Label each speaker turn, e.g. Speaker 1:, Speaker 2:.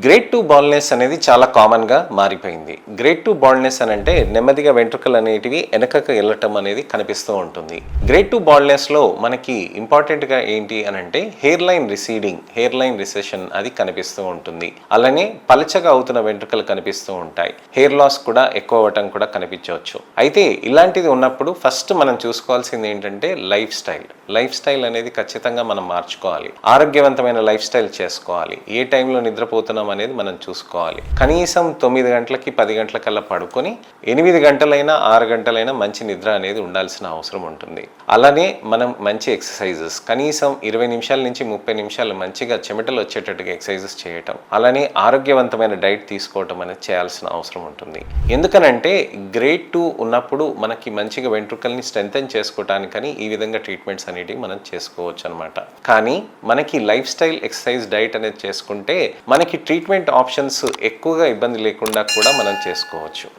Speaker 1: Grade 2 baldness అనేది చాలా కామన్గా మారిపోయింది. గ్రేడ్ 2 బాల్నెస్ అని అంటే నెమ్మదిగా వెంట్రుకలు అనేటివి వెనకకు వెళ్ళటం అనేది కనిపిస్తూ ఉంటుంది. గ్రేడ్ 2 బాల్నెస్లో మనకి ఇంపార్టెంట్గా ఏంటి అని అంటే hair line receding, hair line recession అది కనిపిస్తూ ఉంటుంది. అలానే పలచగా అవుతున్న వెంట్రుకలు కనిపిస్తూ ఉంటాయి. హెయిర్ లాస్ కూడా ఎక్కువ అవ్వటం కూడా కనిపించవచ్చు. అయితే ఇలాంటిది ఉన్నప్పుడు ఫస్ట్ మనం చూసుకోవాల్సింది ఏంటంటే లైఫ్ స్టైల్ అనేది ఖచ్చితంగా మనం మార్చుకోవాలి. ఆరోగ్యవంతమైన లైఫ్ స్టైల్ చేసుకోవాలి. ఏ టైంలో నిద్రపోతున్నాం అనేది మనం చూసుకోవాలి. కనీసం 9 గంటలకి 10 గంటలకల్లా పడుకొని 8 గంటలైనా 6 గంటలైనా మంచి నిద్ర అనేది ఉండాల్సిన అవసరం ఉంటుంది. అలానే మనం మంచి ఎక్సర్సైజెస్ కనీసం 20 నిమిషాల నుంచి 30 నిమిషాలు మంచిగా చెమటలు వచ్చేటట్టుగా ఎక్సర్సైజెస్ చేయటం, అలానే ఆరోగ్యవంతమైన డైట్ తీసుకోవటం అనేది చేయాల్సిన అవసరం ఉంటుంది. ఎందుకనంటే గ్రేడ్ 2 ఉన్నప్పుడు మనకి మంచిగా వెంట్రుకల్ని స్ట్రెంథెన్ చేసుకోవటానికని ఈ విధంగా ట్రీట్మెంట్స్ అనేటివి మనం చేసుకోవచ్చు అనమాట. కానీ మనకి లైఫ్ స్టైల్, ఎక్సర్సైజ్, డైట్ అనేది చేసుకుంటే మనకి ట్రీట్మెంట్ ఆప్షన్స్ ఎక్కువగా ఇబ్బంది లేకుండా కూడా మనం చేసుకోవచ్చు.